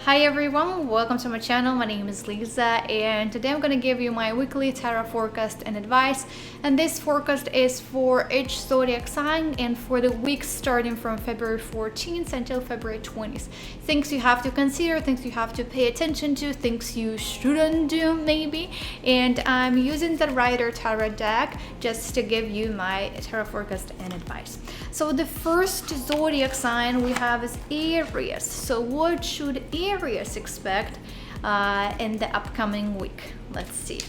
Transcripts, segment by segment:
Hi everyone, welcome to my channel. My name is Lisa and today I'm going to give you my weekly tarot forecast and advice, and this forecast is for each zodiac sign and for the week starting from February 14th until February 20th. Things you have to consider, things you have to pay attention to, things you shouldn't do maybe, and I'm using the Rider Tarot deck just to give you my tarot forecast and advice. So the first zodiac sign we have is Aries. So what should Aries expect in the upcoming week? Let's see.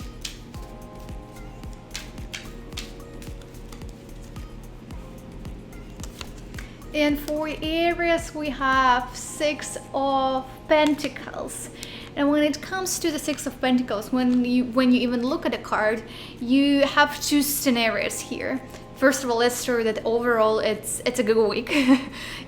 And for Aries we have Six of Pentacles. And when it comes to the Six of Pentacles, when you even look at the card, you have two scenarios here. First of all, let's show that overall it's a good week.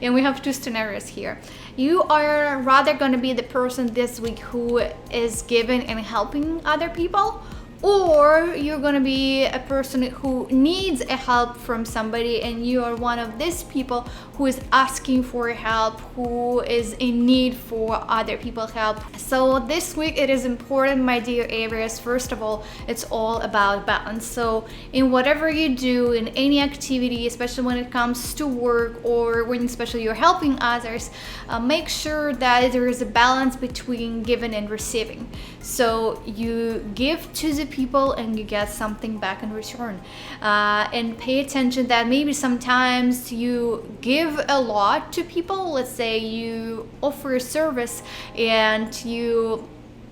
And we have two scenarios here. You are rather going to be the person this week who is giving and helping other people, or you're going to be a person who needs a help from somebody and you are one of these people who is asking for help, who is in need for other people's help. So this week it is important, my dear Aries. First of all, it's all about balance. So in whatever you do, in any activity, especially when it comes to work or when especially you're helping others, make sure that there is a balance between giving and receiving. So you give to the people and you get something back in return, and pay attention that maybe sometimes you give a lot to people. Let's say you offer a service and you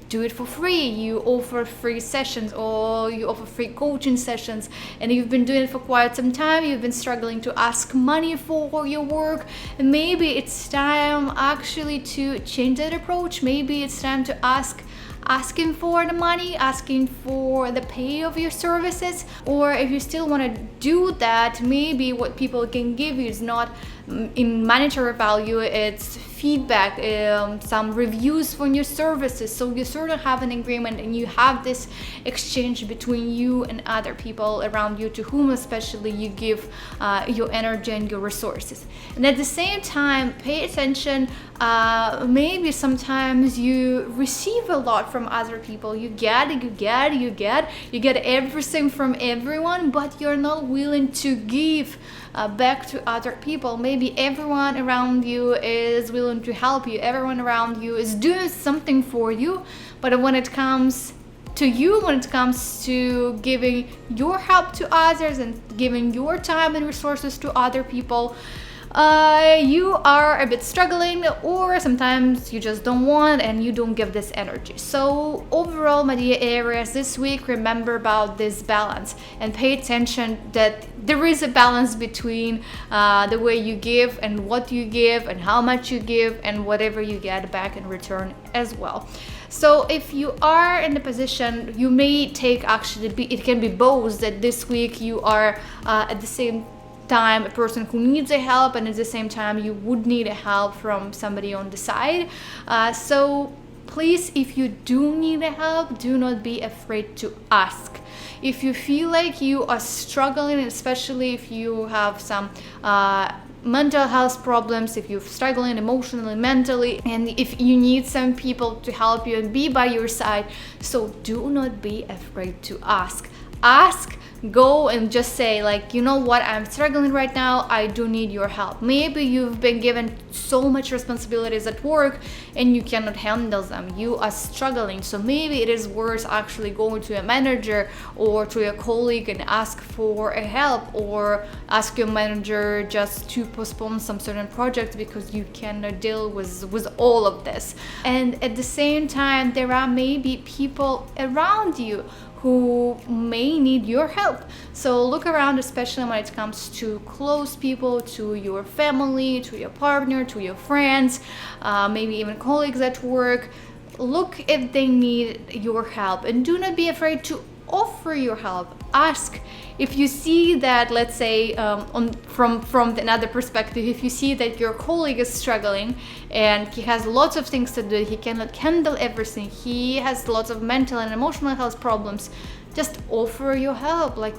do it for free, you offer free sessions or you offer free coaching sessions, and you've been doing it for quite some time, you've been struggling to ask money for your work, and maybe it's time actually to change that approach. Maybe it's time to asking for the money, asking for the pay of your services. Or if you still want to do that, maybe what people can give you is not in monetary value, it's feedback, some reviews for your services. So you sort of have an agreement and you have this exchange between you and other people around you, to whom especially you give your energy and your resources. And at the same time, pay attention, maybe sometimes you receive a lot from other people. You get everything from everyone, but you're not willing to give back to other people. Maybe everyone around you is willing to help you, everyone around you is doing something for you, but when it comes to you, when it comes to giving your help to others and giving your time and resources to other people, you are a bit struggling, or sometimes you just don't want and you don't give this energy. So overall, my dear Aries, this week remember about this balance and pay attention that there is a balance between the way you give and what you give and how much you give and whatever you get back in return as well. So if you are in the position, you may take it can be both, that this week you are at the same time a person who needs a help, and at the same time you would need a help from somebody on the side. So please, if you do need a help, do not be afraid to ask. If you feel like you are struggling, especially if you have some mental health problems, if you're struggling emotionally, mentally, and if you need some people to help you and be by your side, so do not be afraid to ask. Go and just say, like, you know what, I'm struggling right now, I do need your help. Maybe you've been given so much responsibilities at work and you cannot handle them, you are struggling, so maybe it is worth actually going to a manager or to a colleague and ask for a help, or ask your manager just to postpone some certain projects because you cannot deal with all of this. And at the same time, there are maybe people around you who may need your help. So look around, especially when it comes to close people, to your family, to your partner, to your friends, maybe even colleagues at work. Look if they need your help, and do not be afraid to offer your help. Ask. If you see that, let's say, from another perspective, if you see that your colleague is struggling and he has lots of things to do, he cannot handle everything, he has lots of mental and emotional health problems, just offer your help. Like,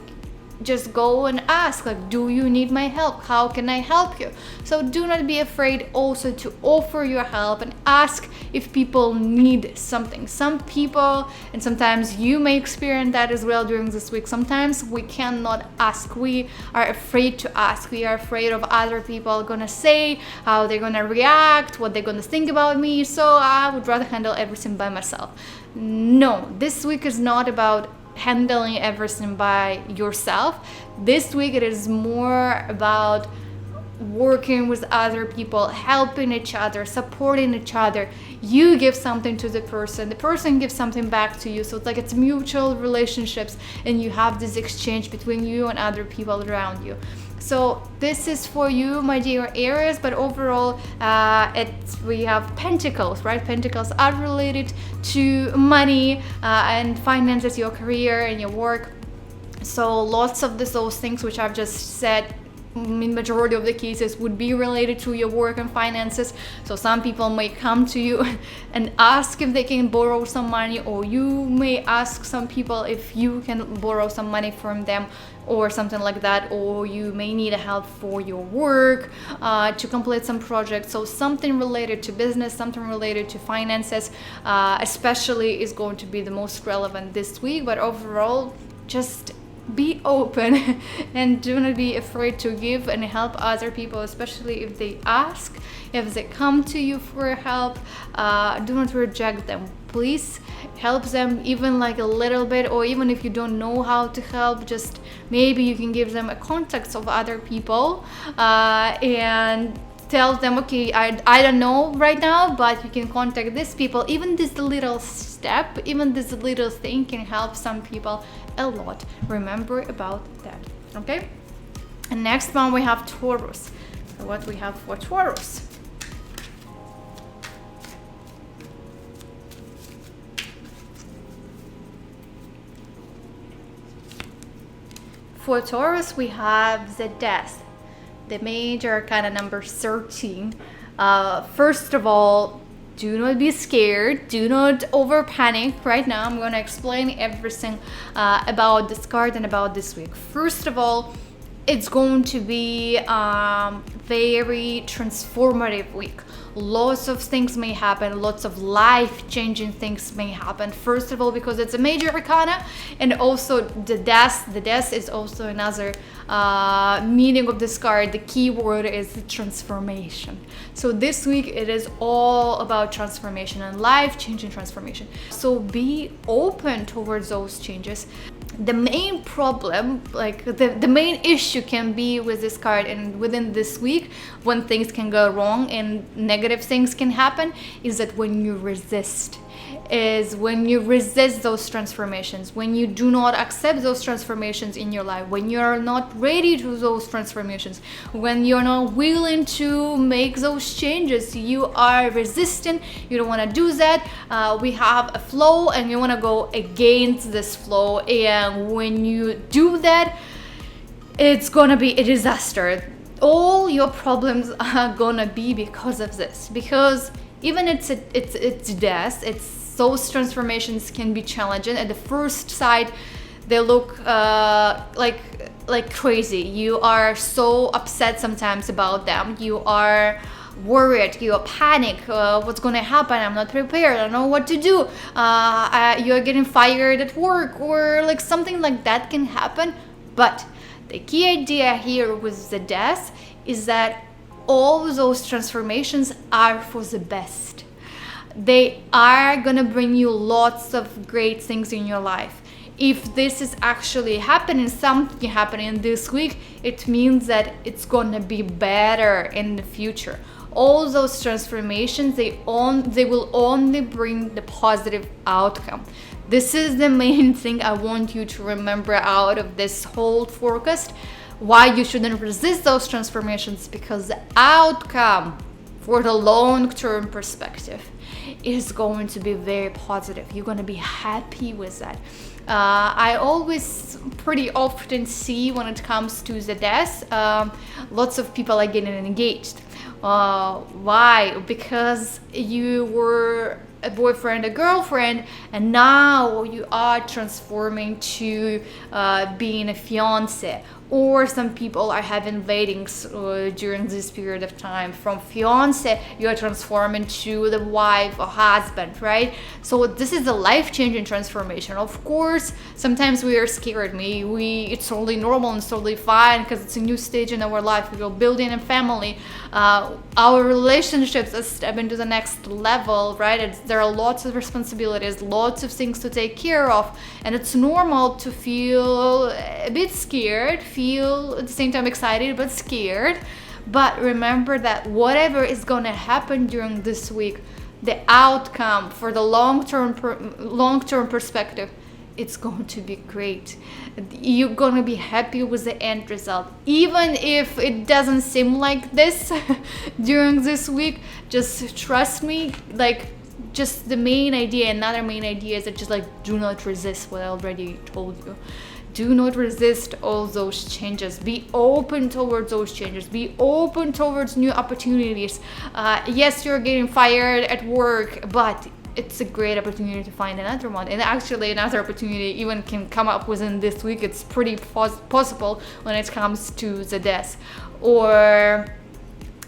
just go and ask, like, do you need my help? How can I help you? So do not be afraid also to offer your help and ask if people need something. Some people, and sometimes you may experience that as well during this week, sometimes we cannot ask. We are afraid to ask. We are afraid of other people gonna say, how they're gonna react, what they're gonna think about me, so I would rather handle everything by myself. No, this week is not about handling everything by yourself. This week it is more about working with other people, helping each other, supporting each other. You give something to the person gives something back to you. So it's like it's mutual relationships, and you have this exchange between you and other people around you. So this is for you, my dear Aries, but overall we have Pentacles, right? Pentacles are related to money and finances, your career and your work. So lots of those things which I've just said, in majority of the cases, would be related to your work and finances. So some people may come to you and ask if they can borrow some money, or you may ask some people if you can borrow some money from them or something like that, or you may need help for your work to complete some project. So something related to business, something related to finances especially is going to be the most relevant this week. But overall, just be open and do not be afraid to give and help other people, especially if they ask, if they come to you for help. Do not reject them. Please help them, even like a little bit, or even if you don't know how to help, just maybe you can give them a contact of other people and tell them, okay, I don't know right now, but you can contact these people. Even this little step, even this little thing can help some people a lot. Remember about that, okay? And next one we have Taurus. So what we have for Taurus? For Taurus, we have the Death, the major arcana number 13. First of all, do not be scared. Do not over panic right now. I'm going to explain everything about this card and about this week. First of all, it's going to be very transformative week. Lots of things may happen, lots of life-changing things may happen. First of all, because it's a major arcana, and also the death. The death is also another meaning of this card. The key word is transformation. So this week it is all about transformation and life-changing transformation. So be open towards those changes. The main problem, like the main issue can be with this card, and within this week when things can go wrong and negative things can happen, is that when you resist those transformations, when you do not accept those transformations in your life, when you're not ready to those transformations, when you're not willing to make those changes, you are resistant, you don't want to do that. We have a flow and you want to go against this flow, and when you do that, it's gonna be a disaster. All your problems are gonna be because of this, because even it's death, those transformations can be challenging. At the first sight, they look like crazy. You are so upset sometimes about them. You are worried, you are panic. What's going to happen? I'm not prepared. I don't know what to do. You're getting fired at work, or like something like that can happen. But the key idea here with the death is that all those transformations are for the best. They are gonna bring you lots of great things in your life. If this is actually happening, something happening this week, it means that it's gonna be better in the future. All those transformations, they will only bring the positive outcome. This is the main thing I want you to remember out of this whole forecast. Why you shouldn't resist those transformations, because the outcome for the long-term perspective is going to be very positive. You're going to be happy with that. I always pretty often see when it comes to the death, lots of people are getting engaged. Why? Because you were a boyfriend, a girlfriend, and now you are transforming to being a fiance. Or some people are having weddings during this period of time. From fiance, you are transforming to the wife or husband, right? So this is a life-changing transformation. Of course, sometimes we are scared. It's totally normal and it's totally fine because it's a new stage in our life. We are building a family. Our relationships are stepping to the next level, right? There are lots of responsibilities, lots of things to take care of, and it's normal to feel a bit scared, feel at the same time excited but scared. But remember that whatever is going to happen during this week, the outcome for the long-term perspective, it's going to be great. You're going to be happy with the end result, even if it doesn't seem like this during this week. Just trust me. Like, just the main idea, another main idea is that just like do not resist what I already told you. Do not resist all those changes. Be open towards those changes. Be open towards new opportunities. Yes, you're getting fired at work, but it's a great opportunity to find another one. And actually, another opportunity even can come up within this week. It's pretty possible when it comes to the desk. Or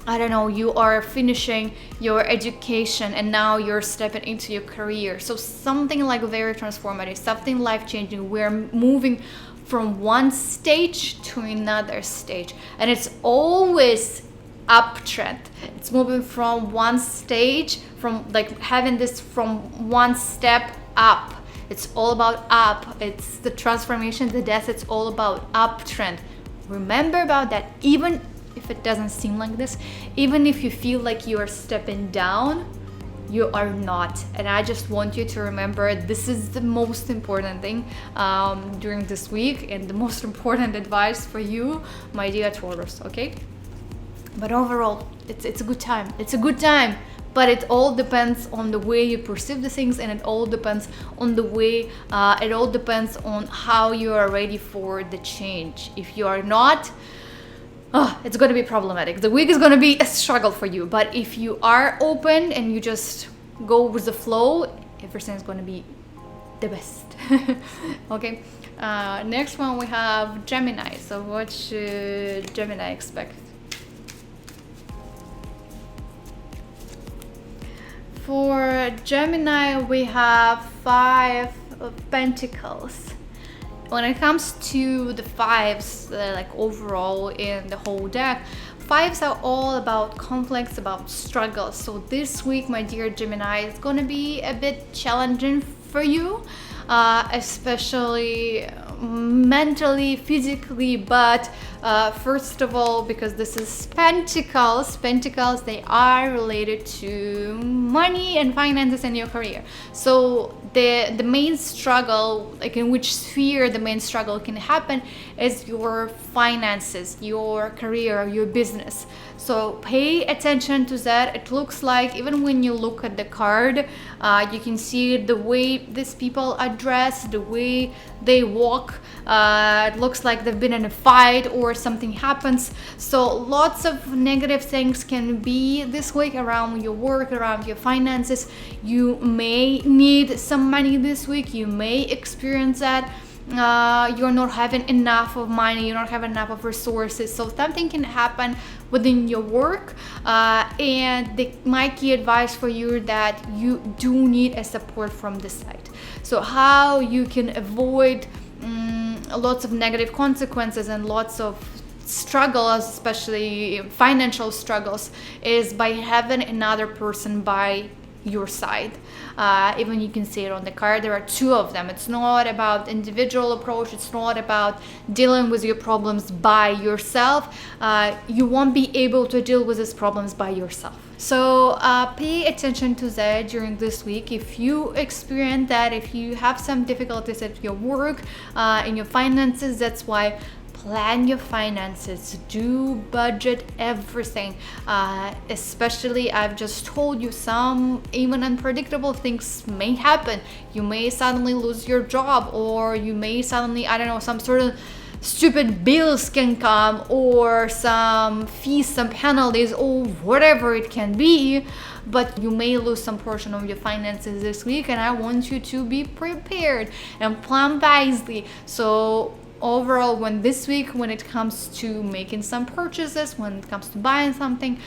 I don't know, you are finishing your education and now you're stepping into your career. So something like very transformative, something life-changing. We're moving from one stage to another stage. And it's always uptrend. It's moving from one stage, from like having this from one step up. It's all about up. It's the transformation, the death. It's all about uptrend. Remember about that. Even if it doesn't seem like this, even if you feel like you are stepping down, you are not. And I just want you to remember this is the most important thing during this week, and the most important advice for you, my dear Taurus, okay? But overall, it's a good time. It's a good time. But it all depends on the way you perceive the things, and it all depends on the way, it all depends on how you are ready for the change. If you are not, it's going to be problematic. The week is going to be a struggle for you. But if you are open and you just go with the flow, everything is going to be the best. Okay. Next one we have Gemini. So what should Gemini expect? For Gemini, we have 5 of Pentacles. When it comes to the 5s, like overall in the whole deck, 5s are all about conflicts, about struggles. So this week, my dear Gemini, is going to be a bit challenging for you, especially mentally, physically, but first of all, because this is Pentacles, they are related to money and finances and your career. So the main struggle, like in which sphere the main struggle can happen, is your finances, your career, your business. So pay attention to that. It looks like, even when you look at the card, you can see the way these people are dressed, the way they walk. It looks like they've been in a fight or something happens. So lots of negative things can be this week around your work, around your finances. You may need some money this week. You may experience that. You're not having enough of money, you're not having enough of resources, so something can happen within your work, and my key advice for you that you do need a support from the side. So how you can avoid lots of negative consequences and lots of struggles, especially financial struggles, is by having another person by your side. Even you can see it on the card, there are 2 of them. It's not about individual approach, it's not about dealing with your problems by yourself. You won't be able to deal with these problems by yourself. So pay attention to that during this week. If you experience that, if you have some difficulties at your work, in your finances, that's why plan your finances, do budget everything, especially I've just told you some even unpredictable things may happen. You may suddenly lose your job, or you may suddenly, I don't know, some sort of stupid bills can come, or some fees, some penalties, or whatever it can be. But you may lose some portion of your finances this week, and I want you to be prepared and plan wisely. So overall, when it comes to making some purchases, when it comes to buying something,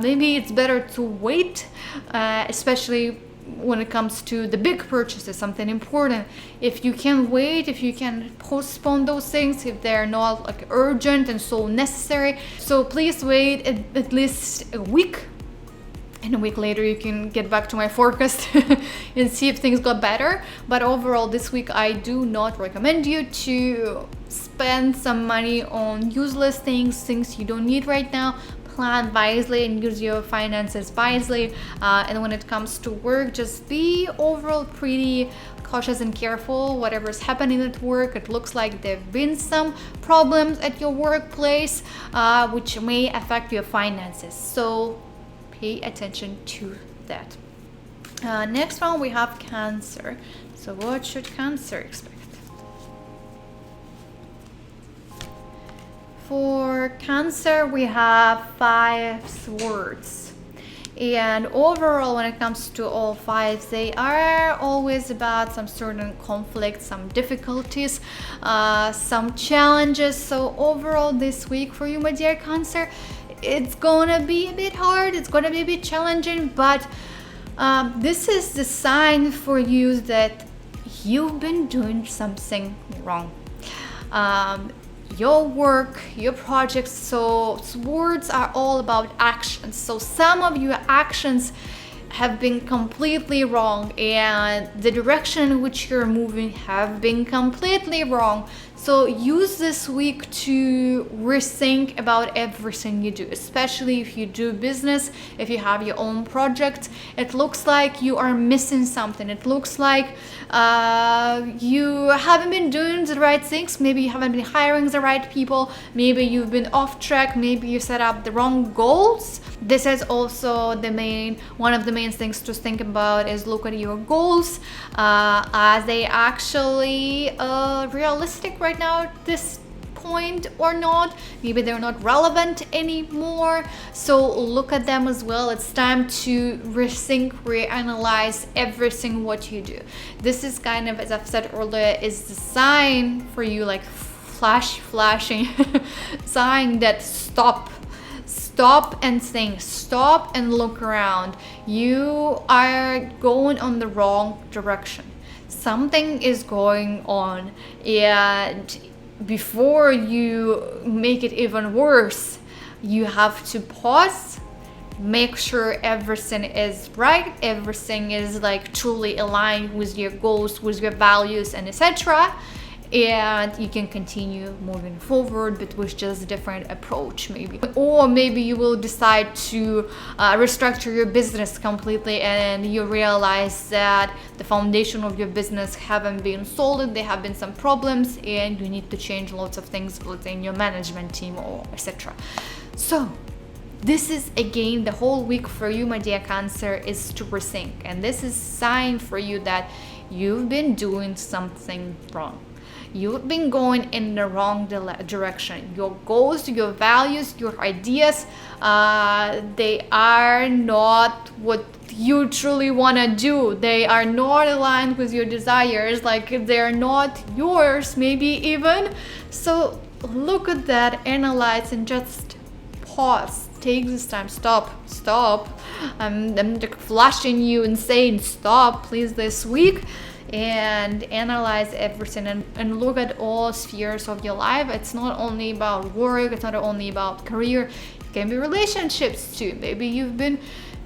maybe it's better to wait, especially when it comes to the big purchases, something important. If you can wait, if you can postpone those things, if they're not like urgent and so necessary, so please wait at least a week. And a week later you can get back to my forecast and see if things got better. But overall, this week I do not recommend you to spend some money on useless things you don't need right now. Plan wisely and use your finances wisely. And when it comes to work, just be overall pretty cautious and careful. Whatever's happening at work, it looks like there have been some problems at your workplace, which may affect your finances. So pay attention to that. Next one, we have Cancer. So what should Cancer expect? For Cancer, we have 5 swords. And overall, when it comes to all 5, they are always about some certain conflict, some difficulties, some challenges. So overall, this week for you, my dear Cancer, it's gonna be a bit hard, it's gonna be a bit challenging, but this is the sign for you that you've been doing something wrong. Your work, your projects, so swords are all about actions. So some of your actions have been completely wrong, and the direction in which you're moving have been completely wrong. So use this week to rethink about everything you do, especially if you do business, if you have your own project. It looks like you are missing something. It looks like you haven't been doing the right things. Maybe you haven't been hiring the right people. Maybe you've been off track. Maybe you set up the wrong goals. This is also one of the main things to think about is look at your goals. Are they actually realistic right now at this point or not? Maybe they're not relevant anymore. So look at them as well. It's time to rethink, reanalyze everything what you do. This is kind of, as I've said earlier, is the sign for you, like flashing sign that stop and think, stop and look around. You are going on the wrong direction. Something is going on, and before you make it even worse, you have to pause, make sure everything is right, everything is like truly aligned with your goals, with your values, and etc. And you can continue moving forward, but with just a different approach maybe. Or maybe you will decide to restructure your business completely, and you realize that the foundation of your business haven't been solid, there have been some problems, and you need to change lots of things within your management team or etc. So this is again the whole week for you, my dear Cancer, is to rethink, and this is a sign for you that you've been doing something wrong. You've been going in the wrong direction. Your goals, your values, your ideas, they are not what you truly want to do. They are not aligned with your desires, like they're not yours maybe even. So look at that, analyze, and just pause. Take this time, stop. I'm flashing you and saying stop please this week, and analyze everything and look at all spheres of your life. It's not only about work, it's not only about career, it can be relationships too. Maybe you've been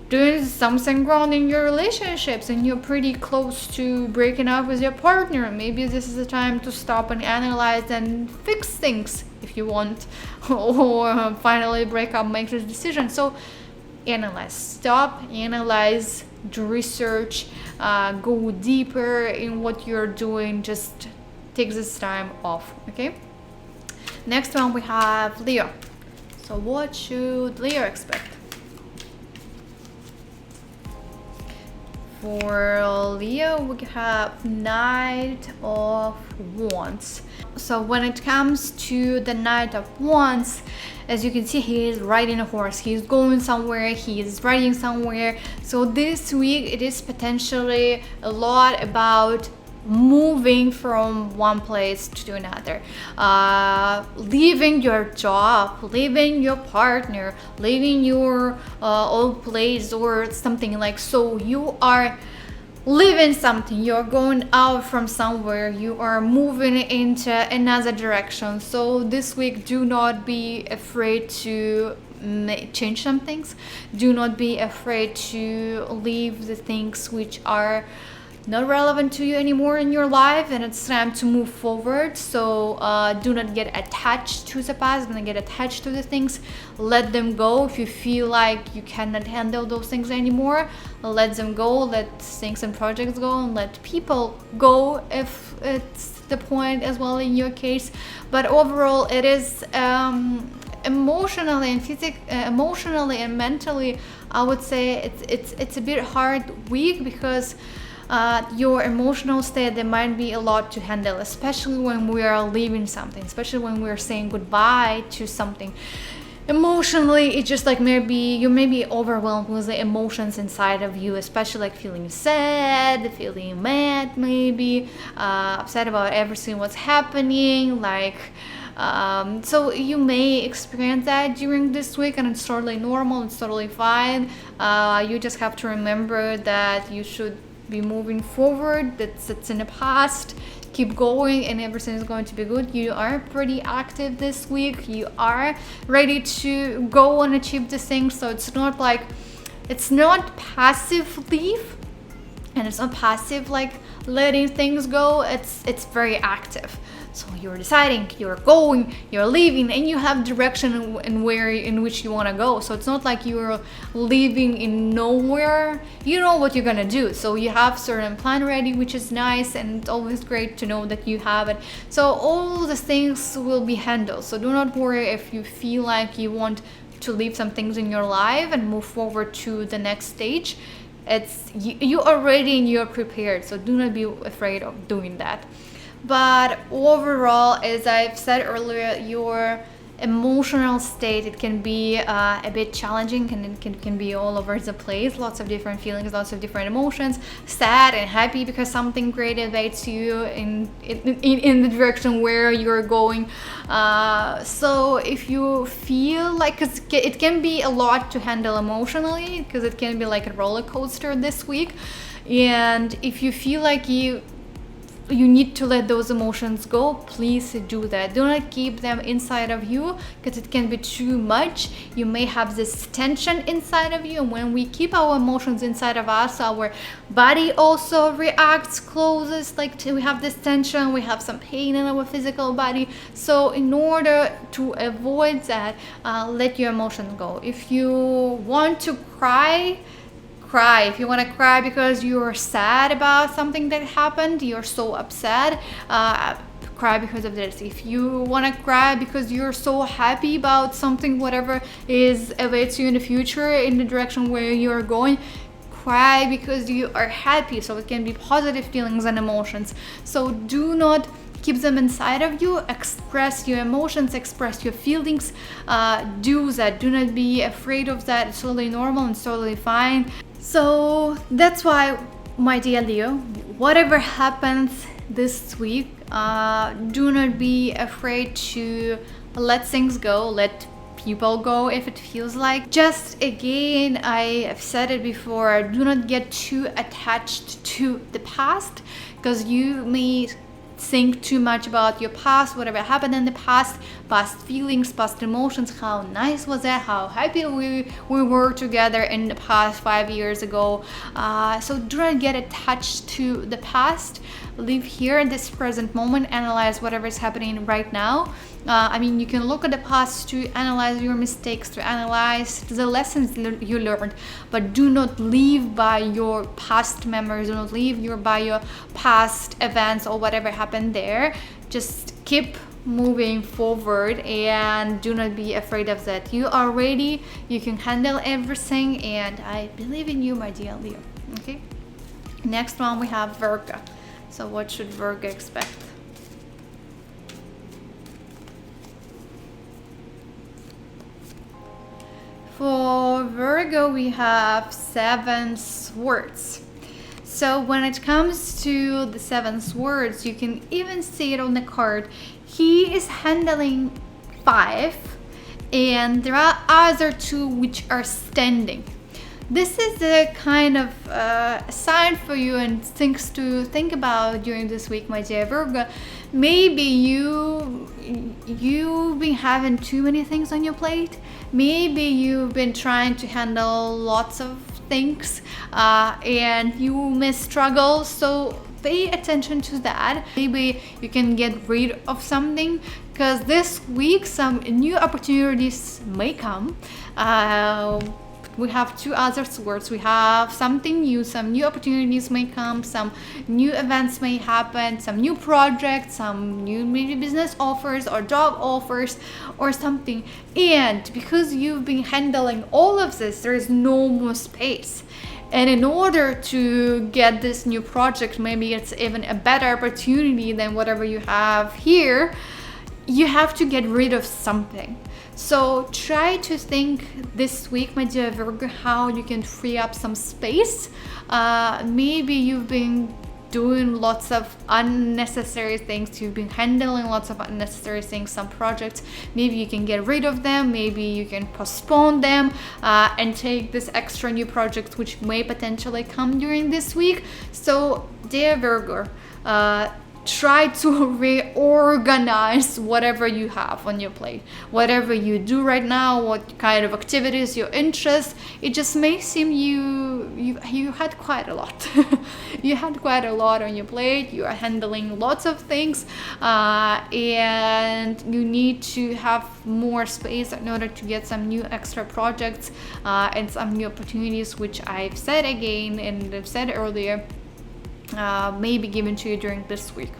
doing something wrong in your relationships and you're pretty close to breaking up with your partner. Maybe this is the time to stop and analyze and fix things if you want, or finally break up, make this decision. So analyze, stop, analyze, do research, go deeper in what you're doing. Just take this time off, okay? Next one, we have Leo. So what should Leo expect? for Leo, we have Knight of Wands. So when it comes to the Knight of Wands, as you can see, he is riding a horse. He's going somewhere, he is riding somewhere. So this week it is potentially a lot about moving from one place to another, leaving your job, leaving your partner, leaving your old place or something like. So you are leaving something, you're going out from somewhere, you are moving into another direction. So this week, do not be afraid to change some things. Do not be afraid to leave the things which are not relevant to you anymore in your life, and it's time to move forward. So do not get attached to the past, do not get attached to the things. Let them go. If you feel like you cannot handle those things anymore, let them go. Let things and projects go, and let people go if it's the point as well in your case. But overall, it is emotionally and emotionally and mentally, I would say it's a bit hard week, because your emotional state, there might be a lot to handle, especially when we are leaving something, especially when we're saying goodbye to something. Emotionally, it's just like maybe you may be overwhelmed with the emotions inside of you, especially like feeling sad, feeling mad, maybe upset about everything what's happening, like so you may experience that during this week, and it's totally normal, it's totally fine. You just have to remember that you should be moving forward. That's in the past. Keep going, and everything is going to be good. You are pretty active this week. You are ready to go and achieve the things. So it's not like, it's not passive leave, and it's not passive like letting things go. It's very active. So you're deciding, you're going, you're leaving, and you have direction in which you want to go. So it's not like you're leaving in nowhere. You know what you're gonna do. So you have certain plan ready, which is nice, and it's always great to know that you have it. So all the things will be handled. So do not worry if you feel like you want to leave some things in your life and move forward to the next stage. It's you are ready and you're prepared. So do not be afraid of doing that. But overall, as I've said earlier, your emotional state, it can be a bit challenging, and it can be all over the place. Lots of different feelings, lots of different emotions, sad and happy because something great awaits you in the direction where you're going. So if you feel like, 'cause it can be a lot to handle emotionally, because it can be like a roller coaster this week, and if you feel like you need to let those emotions go, please do that. Do not keep them inside of you, because it can be too much. You may have this tension inside of you, and when we keep our emotions inside of us, our body also reacts, closes, like we have this tension, we have some pain in our physical body. So in order to avoid that, let your emotions go. If you want to cry, if you want to cry because you're sad about something that happened, you're so upset, cry because of this. If you want to cry because you're so happy about something, whatever is awaits you in the future in the direction where you're going, cry because you are happy. So it can be positive feelings and emotions. So do not keep them inside of you. Express your emotions, express your feelings, do that. Do not be afraid of that. It's totally normal and it's totally fine. So that's why, my dear Leo, whatever happens this week, do not be afraid to let things go, let people go if it feels like. Just again, I have said it before, do not get too attached to the past, because you may think too much about your past, whatever happened in the past feelings, past emotions, how nice was that, how happy we were together in the past 5 years ago. So do not get attached to the past. Live here in this present moment, analyze whatever is happening right now. I mean, you can look at the past to analyze your mistakes, to analyze the lessons you learned, but do not live by your past memories, do not live by your past events or whatever happened there. Just keep moving forward and do not be afraid of that. You are ready, you can handle everything, and I believe in you, my dear Leo. Okay? Next one we have Virgo. So what should Virgo expect? For Virgo, we have 7 swords. So when it comes to the 7 swords, you can even see it on the card. He is handling 5, and there are other 2 which are standing. This is a kind of sign for you and things to think about during this week, my dear Virgo. Maybe you've been having too many things on your plate. Maybe you've been trying to handle lots of things and you may struggle. So pay attention to that. Maybe you can get rid of something, because this week some new opportunities may come. We have 2 other swords. We have something new, some new opportunities may come, some new events may happen, some new projects, some new maybe business offers or job offers or something. And because you've been handling all of this, there is no more space. And in order to get this new project, maybe it's even a better opportunity than whatever you have here, you have to get rid of something. So try to think this week, my dear Virgo, how you can free up some space. Maybe you've been doing lots of unnecessary things. You've been handling lots of unnecessary things, some projects. Maybe you can get rid of them. Maybe you can postpone them and take this extra new project which may potentially come during this week. So dear Virgo, try to reorganize whatever you have on your plate, whatever you do right now, what kind of activities, your interests. It just may seem you had quite a lot. You had quite a lot on your plate. You are handling lots of things, and you need to have more space in order to get some new extra projects and some new opportunities, which I've said again and I've said earlier, may be given to you during this week.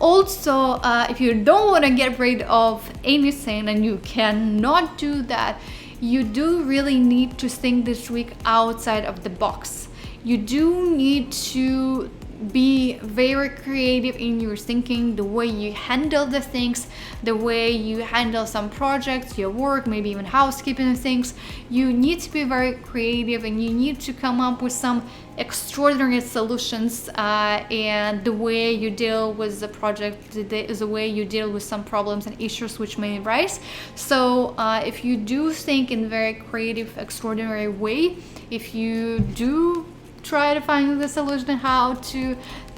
Also, if you don't want to get rid of anything and you cannot do that, you do really need to think this week outside of the box. You do need to be very creative in your thinking, the way you handle the things, the way you handle some projects, your work, maybe even housekeeping things. You need to be very creative and you need to come up with some extraordinary solutions, and the way you deal with the project is the way you deal with some problems and issues which may arise. So if you do think in a very creative, extraordinary way, if you do try to find the solution how to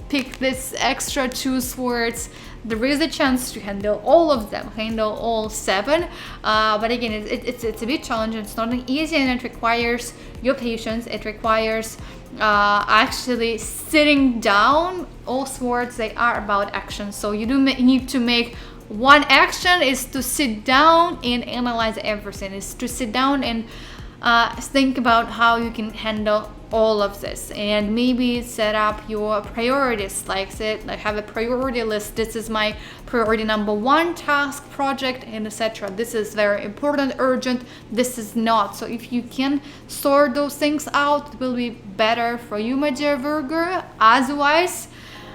pick this extra 2 swords, there is a chance to handle all of them, handle all 7. But again, it's a bit challenging. It's not an easy, and it requires your patience. It requires actually sitting down. All swords, they are about action. So you do need to make one action, is to sit down and analyze everything, is to sit down and think about how you can handle all of this, and maybe set up your priorities, like have a priority list. This is my priority number 1 task, project, and etc. This is very important, urgent, this is not. So if you can sort those things out, it will be better for you, my dear Virgo. Otherwise,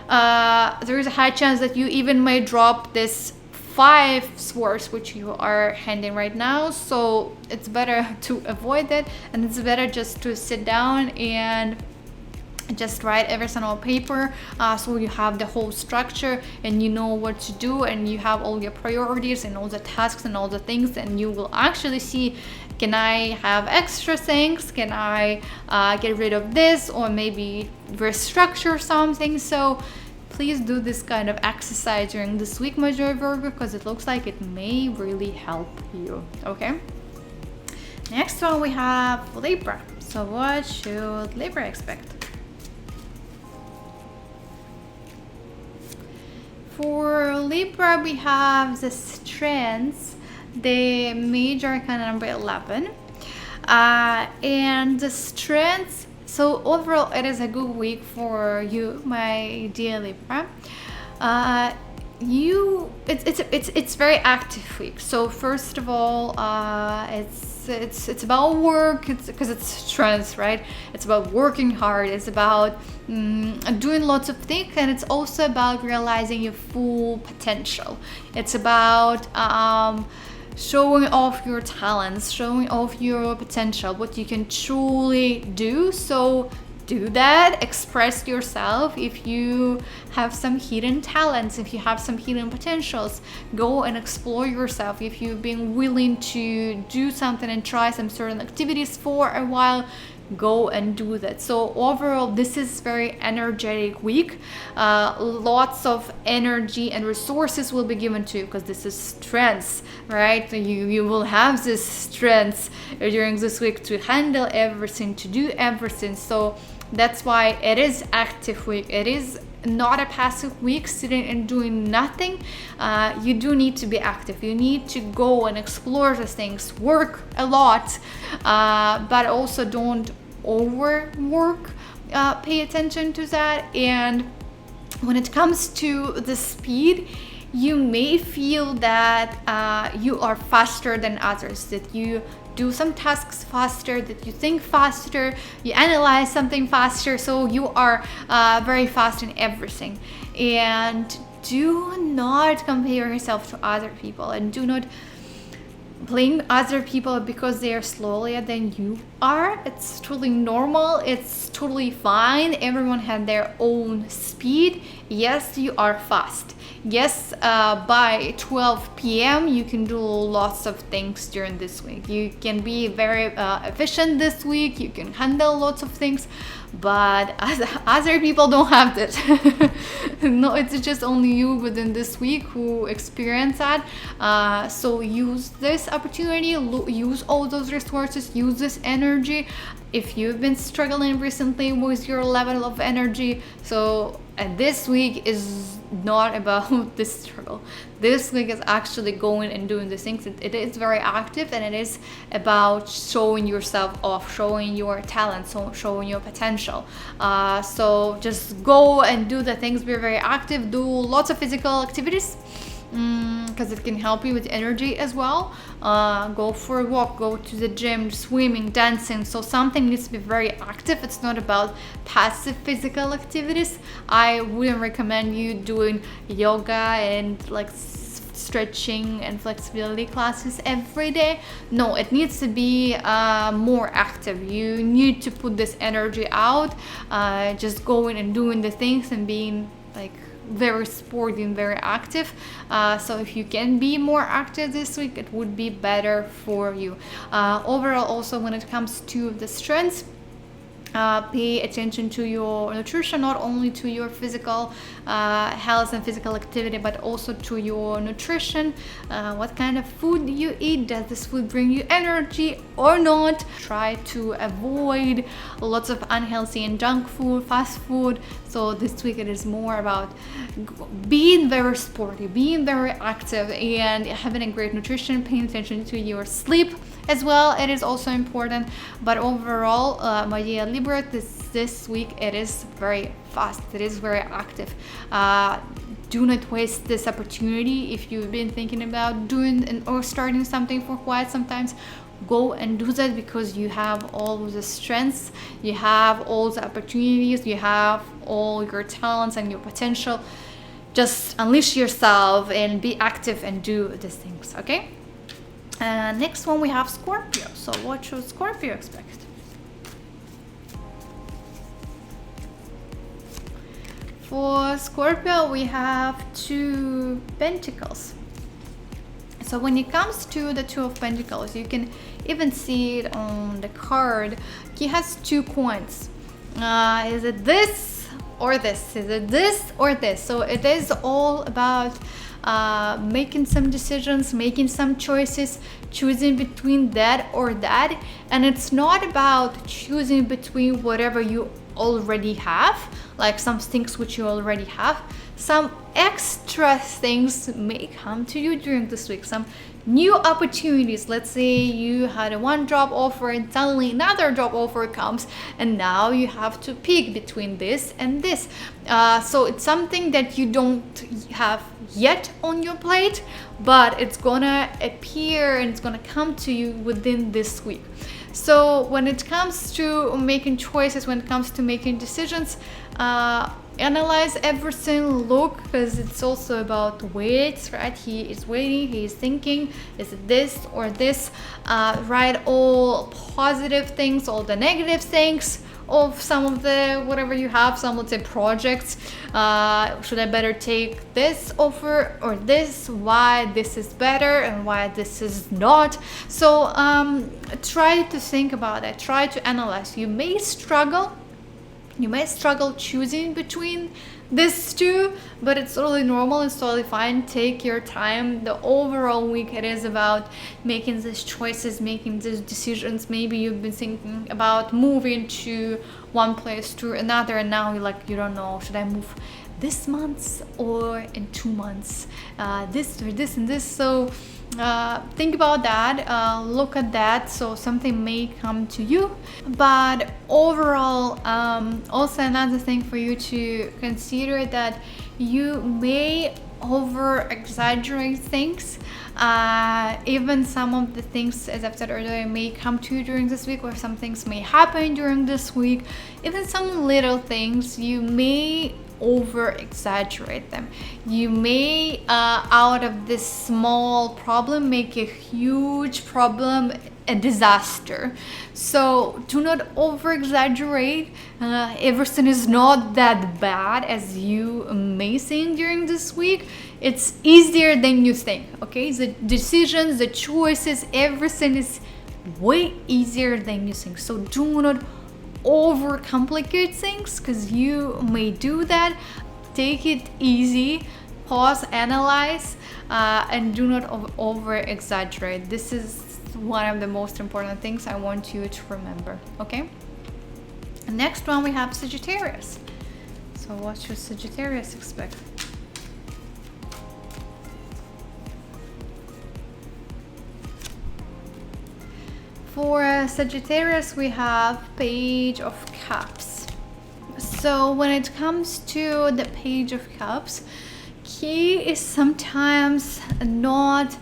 there is a high chance that you even may drop this 5 swords which you are handing right now. So it's better to avoid that, and it's better just to sit down and just write everything on paper, so you have the whole structure and you know what to do, and you have all your priorities and all the tasks and all the things, and you will actually see, can I have extra things, can I get rid of this, or maybe restructure something. So please do this kind of exercise during this week, my dear Virgo, because it looks like it may really help you. Okay, next one we have Libra. So what should Libra expect? For Libra, we have the Strengths, the major arcana number 11, and the Strengths. So overall, it is a good week for you, my dear Libra. It's very active week. So first of all, it's it's about work. It's because it's strength, right? It's about working hard. It's about doing lots of things, and it's also about realizing your full potential. It's about showing off your talents, showing off your potential, what you can truly do. So do that, express yourself. If you have some hidden talents, if you have some hidden potentials, go and explore yourself. If you've been willing to do something and try some certain activities for a while, go and do that. So overall, this is very energetic week. Lots of energy and resources will be given to you because this is strength, right? You will have this strength during this week to handle everything, to do everything. So that's why it is active week. It is not a passive week sitting and doing nothing. You do need to be active. You need to go and explore the things, work a lot, but also don't overwork. Pay attention to that. And when it comes to the speed, you may feel that you are faster than others, that you do some tasks faster, that you think faster, you analyze something faster, so you are very fast in everything. And do not compare yourself to other people, and do not blame other people because they are slower than you are. It's totally normal. It's totally fine. Everyone had their own speed. Yes, you are fast. Yes, by 12 p.m. you can do lots of things during this week. You can be very efficient this week. You can handle lots of things, but other people don't have that. No, it's just only you within this week who experience that. So use this opportunity, use all those resources, use this energy. If you've been struggling recently with your level of energy, so this week is not about this struggle. This week is actually going and doing the things. It is very active, and it is about showing yourself off, showing your talent, so showing your potential. So just go and do the things. Be very active. Do lots of physical activities, because it can help you with energy as well. Go for a walk, go to the gym, swimming, dancing. So something needs to be very active. It's not about passive physical activities. I wouldn't recommend you doing yoga and like stretching and flexibility classes every day. No, it needs to be more active. You need to put this energy out, just going and doing the things and being like very sporty and very active. So if you can be more active this week, it would be better for you. Overall, also when it comes to the strengths, pay attention to your nutrition, not only to your physical health and physical activity, but also to your nutrition. What kind of food you eat? Does this food bring you energy or not? Try to avoid lots of unhealthy and junk food, fast food. So this week it is more about being very sporty, being very active, and having a great nutrition. Paying attention to your sleep as well, it is also important. But overall, my dear Libra, this week it is very fast, it is very active. Do not waste this opportunity. If you've been thinking about doing or starting something for quite some time, go and do that, because you have all the strengths, you have all the opportunities, you have all your talents and your potential. Just unleash yourself and be active and do these things, okay? Next one we have Scorpio. So what should Scorpio expect? For Scorpio, we have 2 Pentacles. So when it comes to the 2 of Pentacles, you can even see it on the card. He has 2 coins. Is it this or this? Is it this or this? So it is all about making some decisions, making some choices, choosing between that or that. And it's not about choosing between whatever you already have, like some things which you already have. some extra things may come to you during this week, some new opportunities. Let's say you had a one job offer and suddenly another job offer comes, and now you have to pick between this and this. So it's something that you don't have yet on your plate, but it's gonna appear and it's gonna come to you within this week. So when it comes to making choices, when it comes to making decisions, analyze everything, look, because it's also about weights, right? He is weighing, he is thinking, is it this or this? Write all positive things, all the negative things of some of the whatever you have, some, let's say, projects. Should I better take this offer or this? Why this is better and why this is not? So try to think about it, try to analyze. You may struggle choosing between these two, but it's totally normal, it's totally fine. Take your time. The overall week, it is about making these choices, making these decisions. Maybe you've been thinking about moving to one place to another, and now you don't know, should I move this month or in 2 months, this or this and this? So think about that, look at that. So something may come to you, but overall, also another thing for you to consider, that you may over exaggerate things. Even some of the things, as I've said earlier, may come to you during this week, or some things may happen during this week. Even some little things, you may over exaggerate them. You may out of this small problem make a huge problem, a disaster. So do not over exaggerate. Everything is not that bad as you may think during this week. It's easier than you think, okay? The decisions, the choices, everything is way easier than you think. So do not overcomplicate things, because you may do that. Take it easy, pause, analyze, and do not over exaggerate. This is one of the most important things I want you to remember, okay? Next one, we have Sagittarius. So what should Sagittarius expect? For Sagittarius, we have Page of Cups. So when it comes to the Page of Cups, he is sometimes not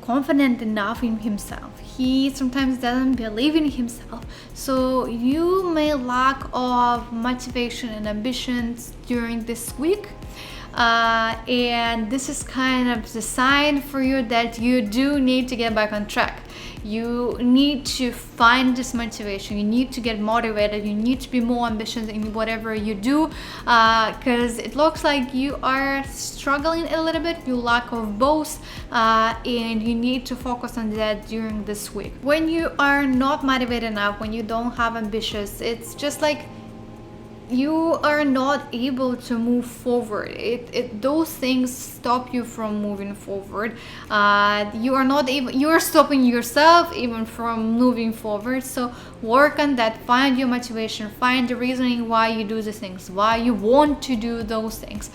confident enough in himself. He sometimes doesn't believe in himself. So you may lack of motivation and ambitions during this week. And this is kind of the sign for you that you do need to get back on track. You need to find this motivation. You need to get motivated. You need to be more ambitious in whatever you do, because it looks like you are struggling a little bit. You lack of both, and you need to focus on that during this week. When you are not motivated enough, when you don't have ambitions, it's just like you are not able to move forward. Those things stop you from moving forward. You are stopping yourself even from moving forward. So work on that. Find your motivation, find the reasoning why you do the things, why you want to do those things.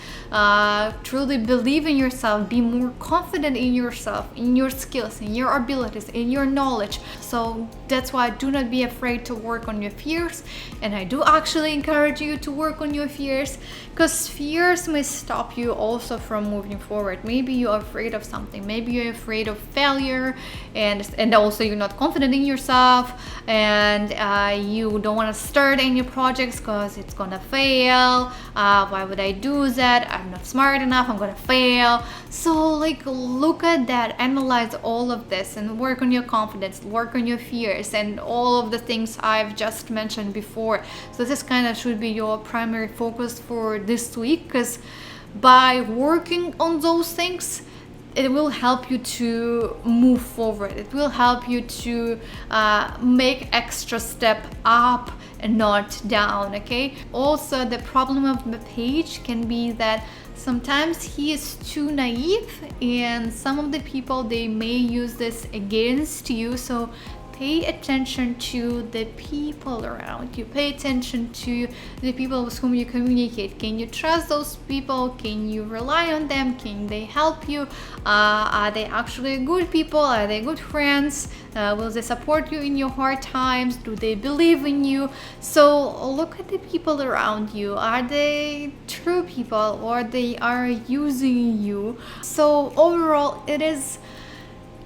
Truly believe in yourself, be more confident in yourself, in your skills, in your abilities, in your knowledge. So that's why do not be afraid to work on your fears. And I do actually encourage you to work on your fears, because fears may stop you also from moving forward. Maybe you're afraid of something, maybe you're afraid of failure, and also you're not confident in yourself, and you don't want to start any projects because it's gonna fail. Why would I do that? I'm not smart enough, I'm gonna fail. So look at that, analyze all of this, and work on your confidence, work on your fears, and all of the things I've just mentioned before. So this kind of should be your primary focus for this week, because by working on those things, it will help you to move forward. It will help you to make extra step up and not down, okay? Also, the problem of the page can be that sometimes he is too naive, and some of the people, they may use this against you. So pay attention to the people around you. Pay attention to the people with whom you communicate. Can you trust those people? Can you rely on them? Can they help you? Are they actually good people? Are they good friends? Will they support you in your hard times? Do they believe in you? So look at the people around you. Are they true people, or they are using you? So overall, it is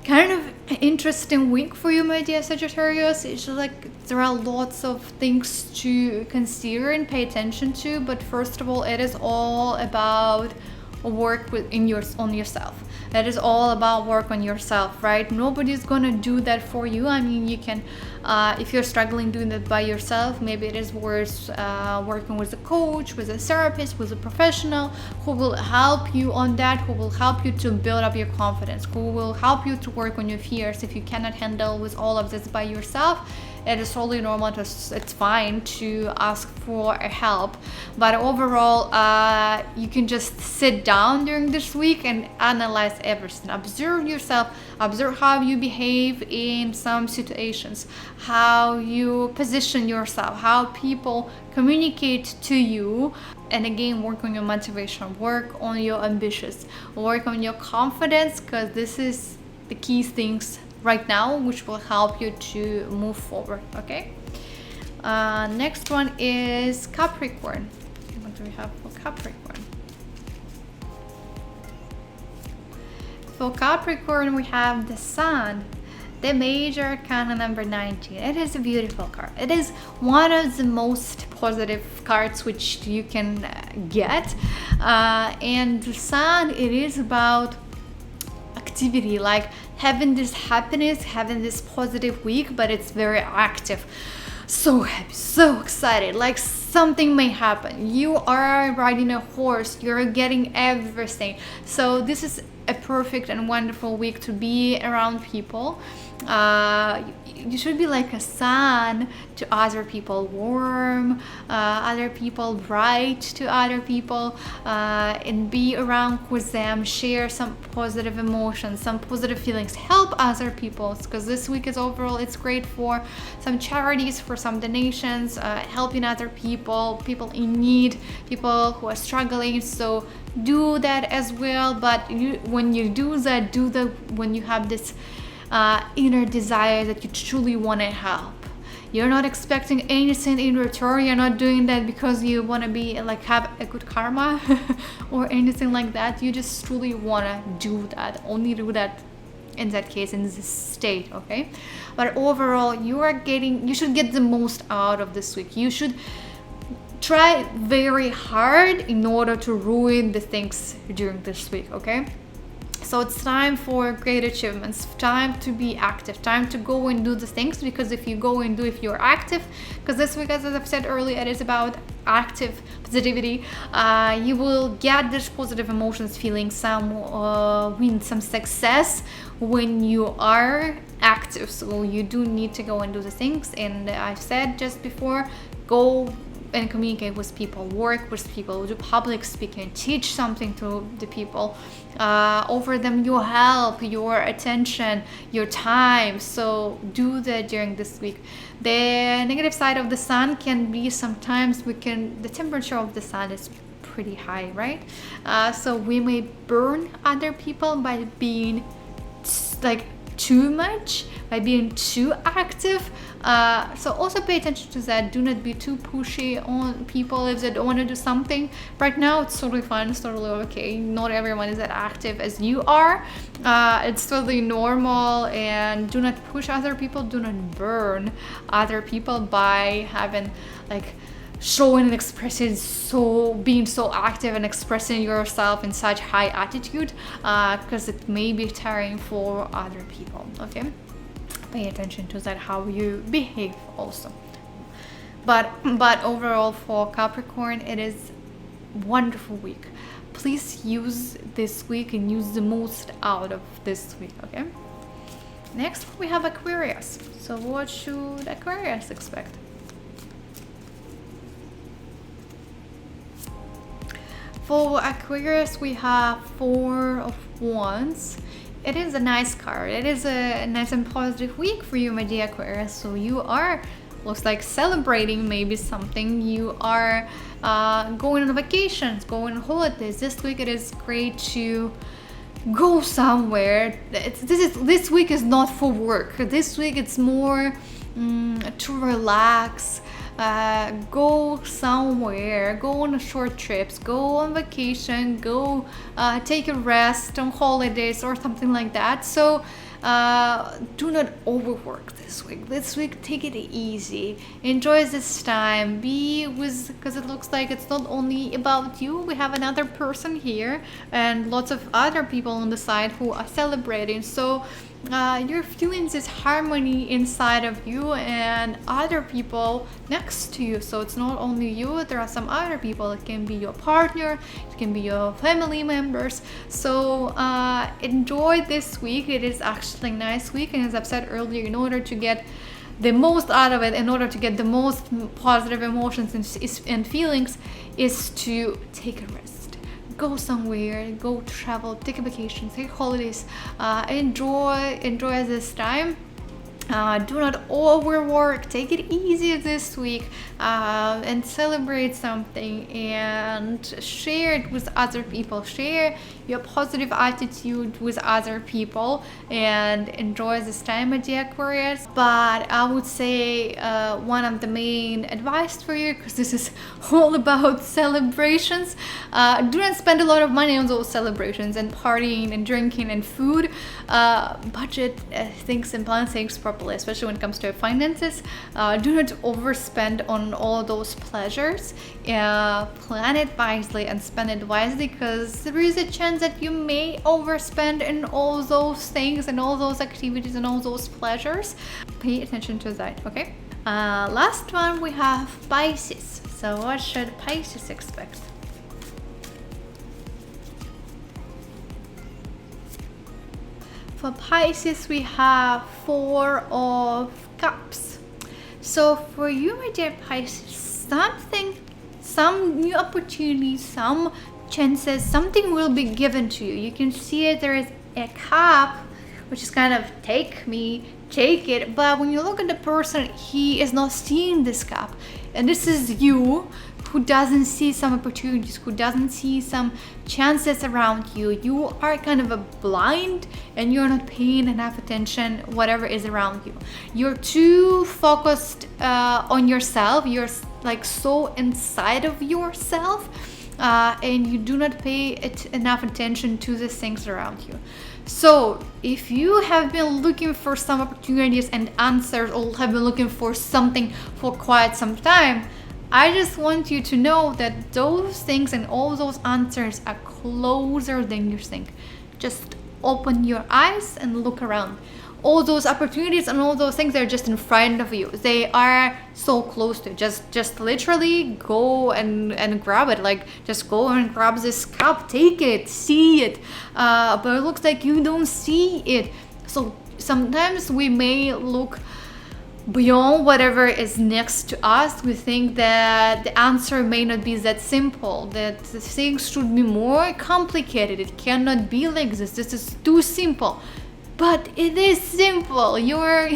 kind of an interesting week for you, my dear Sagittarius. It's just like there are lots of things to consider and pay attention to, but first of all, it is all about work on yourself. It is all about work on yourself, right? Nobody's gonna do that for you. I mean, you can, if you're struggling doing that by yourself, maybe it is worth working with a coach, with a therapist, with a professional who will help you on that, who will help you to build up your confidence, who will help you to work on your fears. If you cannot handle with all of this by yourself, it is totally normal. It's fine to ask for help, but overall, you can just sit down during this week and analyze everything. Observe yourself, observe how you behave in some situations, how you position yourself, how people communicate to you, and again, work on your motivation, work on your ambitions, work on your confidence, because this is the key things right now which will help you to move forward. Okay, next one is Capricorn. What do we have for Capricorn? For Capricorn, we have the Sun, the major arcana number 19. It is a beautiful card. It is one of the most positive cards which you can get, and the Sun, it is about activity, like having this happiness, having this positive week, but it's very active. So happy, so excited, like something may happen. You are riding a horse, you're getting everything. So this is a perfect and wonderful week to be around people. You should be like a sun to other people, warm, other people, bright to other people, and be around with them, share some positive emotions, some positive feelings, help other people, because this week is overall, it's great for some charities, for some donations, helping other people, people in need, people who are struggling. So do that as well. But when you do that, when you have this inner desire that you truly want to help. You're not expecting anything in return. You're not doing that because you want to be like have a good karma or anything like that. You just truly want to do that. Only do that in that case, in this state, okay? But overall, you should get the most out of this week. You should try very hard in order to ruin the things during this week, okay? So it's time for great achievements, time to be active, time to go and do the things, because if you're active, because this week, as I've said earlier, it is about active positivity, you will get this positive emotions, feeling some win, some success when you are active. So you do need to go and do the things, and I've said just before, go and communicate with people, work with people, do public speaking, teach something to the people, offer them your help, your attention, your time. So do that during this week. The negative side of the sun can be sometimes the temperature of the sun is pretty high, right? So we may burn other people by being like too much, by being too active. So also pay attention to that. Do not be too pushy on people if they don't want to do something. Right now, it's totally fine, it's totally okay. Not everyone is that active as you are. It's totally normal, and do not push other people. Do not burn other people by having like showing and expressing, being so active and expressing yourself in such high attitude, because it may be tiring for other people, okay? Pay attention to that, how you behave also. But overall, for Capricorn, it is a wonderful week. Please use this week and use the most out of this week, okay? Next, we have Aquarius. So what should Aquarius expect? For Aquarius, we have 4 of Wands it is a nice card. It is a nice and positive week for you, my dear Aquarius. So you are, looks like, celebrating maybe something. You are going on vacations, going on holidays. This week it is great to go somewhere. This week is not for work. This week it's more to relax. Go somewhere, go on short trips, go on vacation, go take a rest on holidays or something like that. So do not overwork this week. This week, take it easy. Enjoy this time. Be with, because it looks like it's not only about you. We have another person here and lots of other people on the side who are celebrating. So you're feeling this harmony inside of you and other people next to you. So it's not only you, there are some other people. It can be your partner, it can be your family members. So enjoy this week. It is actually a nice week, and as I've said earlier, in order to get the most out of it, in order to get the most positive emotions and feelings, is to take a rest. Go somewhere, go travel, take a vacation, take holidays, enjoy this time. Do not overwork. Take it easy this week and celebrate something and share it with other people. Share your positive attitude with other people and enjoy this time, my dear Aquarius. But I would say one of the main advice for you, because this is all about celebrations, do not spend a lot of money on those celebrations and partying and drinking and food. Budget things and plan things properly, especially when it comes to finances. Do not overspend on all those pleasures. Plan it wisely and spend it wisely, because there is a chance that you may overspend in all those things and all those activities and all those pleasures. Pay attention to that, okay? Last one, we have Pisces. So what should Pisces expect? For Pisces, we have Four of Cups. So for you, my dear Pisces, some new opportunities, some chances, something will be given to you. You can see it, there is a cup, which is kind of take it. But when you look at the person, he is not seeing this cup. And this is you, who doesn't see some opportunities, who doesn't see some chances around you. You are kind of a blind and you're not paying enough attention whatever is around you. You're too focused on yourself. You're like so inside of yourself and you do not pay enough attention to the things around you. So if you have been looking for some opportunities and answers, or have been looking for something for quite some time, I just want you to know that those things and all those answers are closer than you think. Just open your eyes and look around. All those opportunities and all those things are just in front of you. They are so close to you. Just literally go and grab it. Like, just go and grab this cup, take it, see it. But it looks like you don't see it. So sometimes we may look beyond whatever is next to us. We think that the answer may not be that simple, that the things should be more complicated. It cannot be like this. This is too simple. But it is simple. Your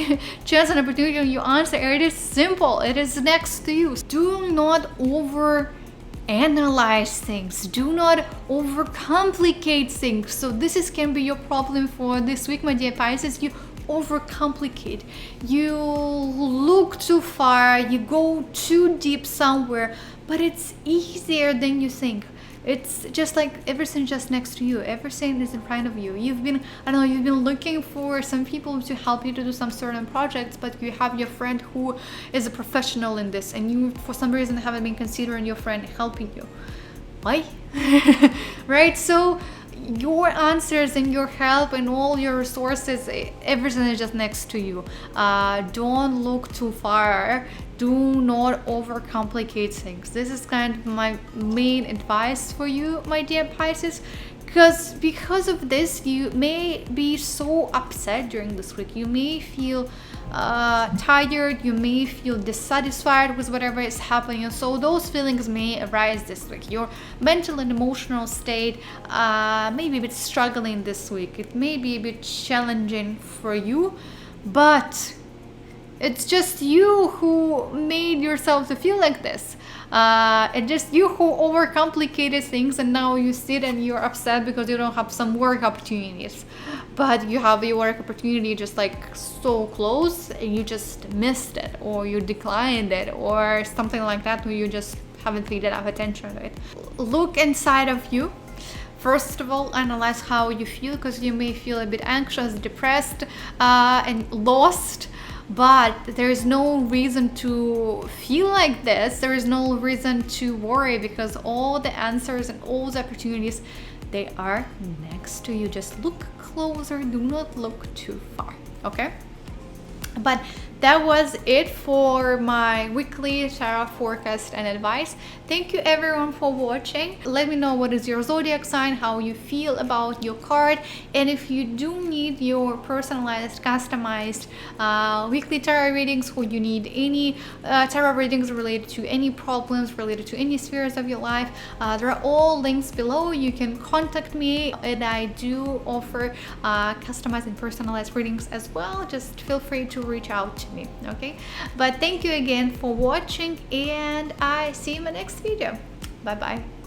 chance and opportunity, your answer, it is simple. It is next to you. Do not analyze things. Do not overcomplicate things. So this can be your problem for this week, my dear Pisces. You overcomplicate. You look too far. You go too deep somewhere. But it's easier than you think. It's just like everything just next to you. Everything is in front of you. You've been looking for some people to help you to do some certain projects, but you have your friend who is a professional in this, and you, for some reason, haven't been considering your friend helping you. Why? Right? So your answers and your help and all your resources, everything is just next to you. Don't look too far. Do not overcomplicate things. This is kind of my main advice for you, my dear Pisces, because of this, you may be so upset during this week. You may feel tired, you may feel dissatisfied with whatever is happening. So those feelings may arise this week. Your mental and emotional state may be a bit struggling this week. It may be a bit challenging for you, but it's just you who made yourself to feel like this. It's just you who overcomplicated things, and now you sit and you're upset because you don't have some work opportunities. But you have your work opportunity just like so close and you just missed it, or you declined it, or something like that, where you just haven't paid enough attention to it. Look inside of you. First of all, analyze how you feel, because you may feel a bit anxious, depressed, and lost. But there is no reason to feel like this. There is no reason to worry, because all the answers and all the opportunities, they are next to you. Just look closer, do not look too far, okay? But that was it for my weekly tarot forecast and advice. Thank you everyone for watching. Let me know what is your zodiac sign, how you feel about your card, and if you do need your personalized, customized weekly tarot readings, or you need any tarot readings related to any problems, related to any spheres of your life, there are all links below. You can contact me, and I do offer customized and personalized readings as well. Just feel free to reach out to me, okay? But thank you again for watching, and I see you in my next video. Bye bye.